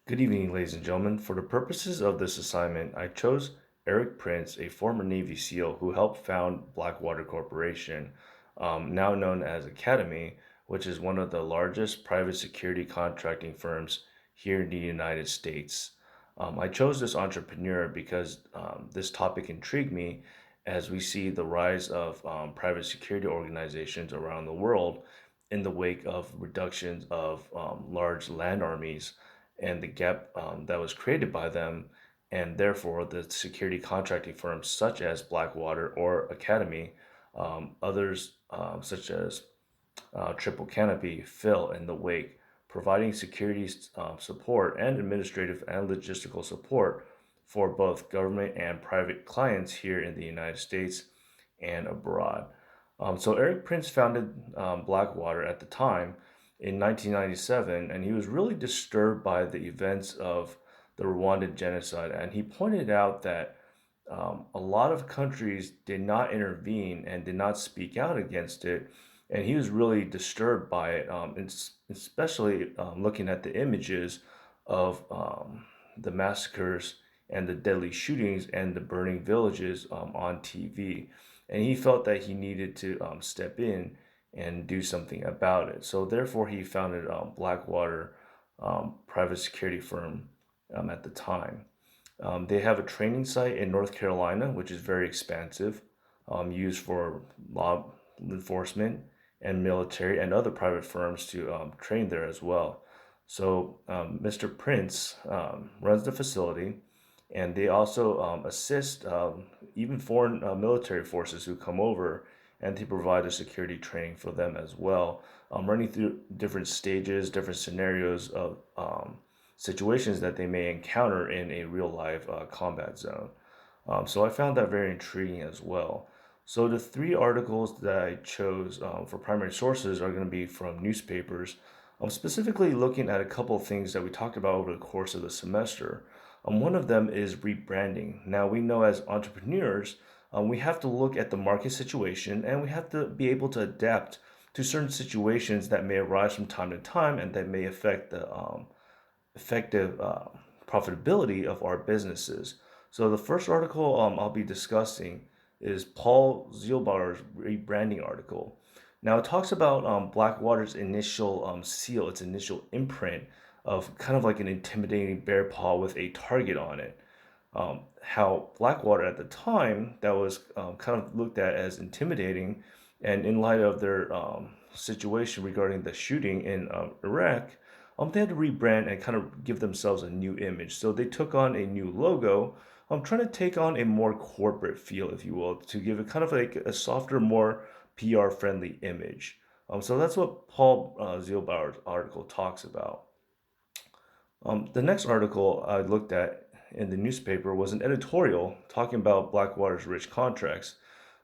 Good evening, ladies and gentlemen. For the purposes of this assignment, I chose Eric Prince, a former Navy SEAL who helped found Blackwater Corporation, now known as Academy, which is one of the largest private security contracting firms here in the United States. I chose this entrepreneur because this topic intrigued me as we see the rise of private security organizations around the world in the wake of reductions of large land armies and the gap that was created by them, and therefore the security contracting firms such as Blackwater or Academy, others such as Triple Canopy fill in the wake, providing security support and administrative and logistical support for both government and private clients here in the United States and abroad. So Eric Prince founded Blackwater at the time in 1997, and he was really disturbed by the events of the Rwandan genocide. And he pointed out that a lot of countries did not intervene and did not speak out against it. And he was really disturbed by it, especially looking at the images of the massacres and the deadly shootings and the burning villages on TV. And he felt that he needed to step in and do something about it. So therefore, he founded Blackwater private security firm at the time. They have a training site in North Carolina, which is very expansive, used for law enforcement and military and other private firms to train there as well. So Mr. Prince runs the facility, and they also assist even foreign military forces who come over, and they provide a security training for them as well, running through different stages, different scenarios of situations that they may encounter in a real life combat zone. So I found that very intriguing as well. So the three articles that I chose for primary sources are going to be from newspapers. I'm specifically looking at a couple of things that we talked about over the course of the semester. One of them is rebranding. Now, we know as entrepreneurs, we have to look at the market situation and we have to be able to adapt to certain situations that may arise from time to time and that may affect the effective profitability of our businesses. So the first article I'll be discussing is Paul Zielbauer's rebranding article. Now it talks about Blackwater's initial seal, its initial imprint of kind of like an intimidating bear paw with a target on it. How Blackwater at the time that was kind of looked at as intimidating, and in light of their situation regarding the shooting in Iraq, they had to rebrand and kind of give themselves a new image. So they took on a new logo. I'm trying to take on a more corporate feel, if you will, to give it kind of like a softer, more PR friendly image. So that's what Paul Zielbauer's article talks about. The next article I looked at in the newspaper was an editorial talking about Blackwater's rich contracts.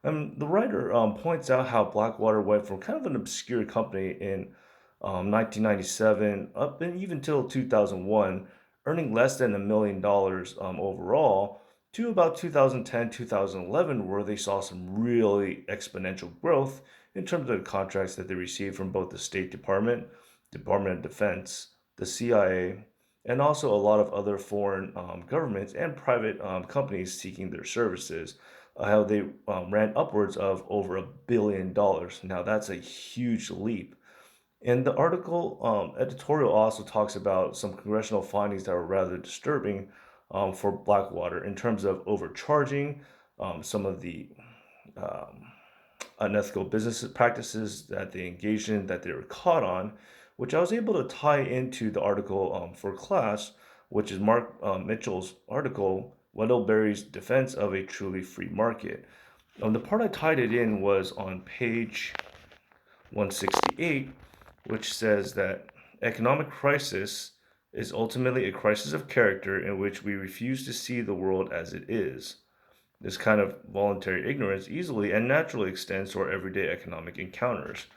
And the writer points out how Blackwater went from kind of an obscure company in 1997 up and even till 2001, earning less than $1 million overall, to about 2010, 2011, where they saw some really exponential growth in terms of the contracts that they received from both the State Department, Department of Defense, the CIA, and also a lot of other foreign governments and private companies seeking their services. How they ran upwards of over $1 billion. Now that's a huge leap. And the article editorial also talks about some congressional findings that were rather disturbing for Blackwater in terms of overcharging, some of the um, unethical business practices that they engaged in, that they were caught on, which I was able to tie into the article for class, which is Mark Mitchell's article, Wendell Berry's Defense of a Truly Free Market. The part I tied it in was on page 168, which says that economic crisis is ultimately a crisis of character in which we refuse to see the world as it is. This kind of voluntary ignorance easily and naturally extends to our everyday economic encounters.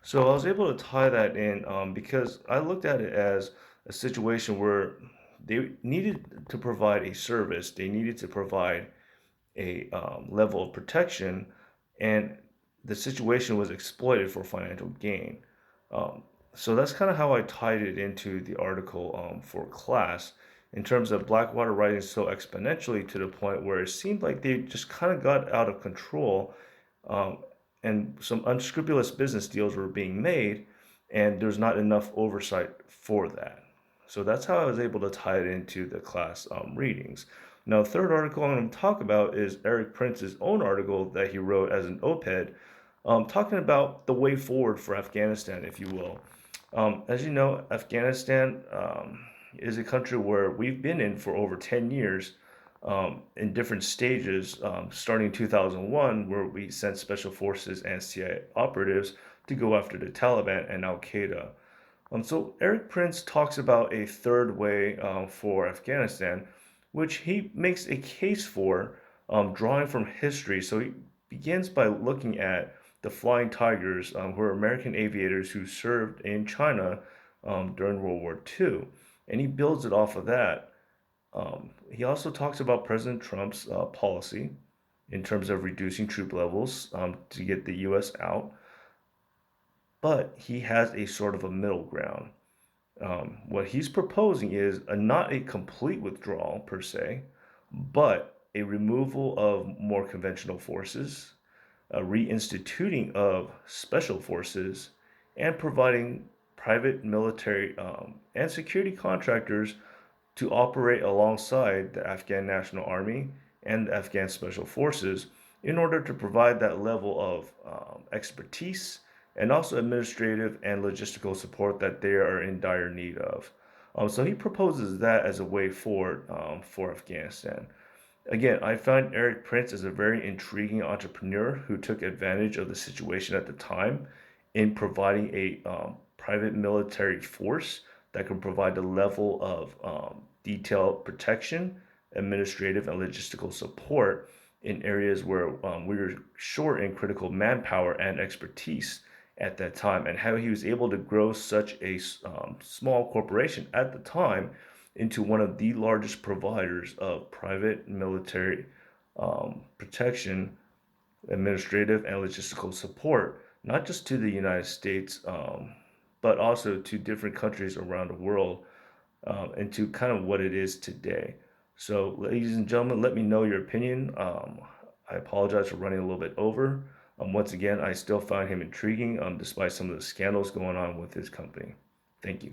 So I was able to tie that in because I looked at it as a situation where they needed to provide a service, they needed to provide a level of protection, and the situation was exploited for financial gain. Um, So that's kind of how I tied it into the article for class in terms of Blackwater rising so exponentially to the point where it seemed like they just kind of got out of control, um, and some unscrupulous business deals were being made, and there's not enough oversight for that. So that's how I was able to tie it into the class readings. Now, the third article I'm going to talk about is Eric Prince's own article that he wrote as an op-ed, talking about the way forward for Afghanistan, if you will. As you know, Afghanistan is a country where we've been in for over 10 years, in different stages, starting in 2001, where we sent special forces and CIA operatives to go after the Taliban and Al Qaeda. So Eric Prince talks about a third way for Afghanistan, which he makes a case for, drawing from history. So he begins by looking at the Flying Tigers, who are American aviators who served in China during World War II, and he builds it off of that. He also talks about President Trump's policy in terms of reducing troop levels to get the U.S. out, but he has a sort of a middle ground. What he's proposing is not a complete withdrawal per se, but a removal of more conventional forces, a reinstituting of special forces, and providing private military and security contractors to operate alongside the Afghan National Army and the Afghan Special Forces in order to provide that level of expertise and also administrative and logistical support that they are in dire need of. So he proposes that as a way forward for Afghanistan. Again, I find Eric Prince is a very intriguing entrepreneur who took advantage of the situation at the time in providing a private military force that can provide the level of detailed protection, administrative, and logistical support in areas where we were short in critical manpower and expertise at that time, and how he was able to grow such a small corporation at the time into one of the largest providers of private military protection, administrative, and logistical support, not just to the United States, but also to different countries around the world, and to kind of what it is today. So, ladies and gentlemen, let me know your opinion. I apologize for running a little bit over. Once again, I still find him intriguing, despite some of the scandals going on with his company. Thank you.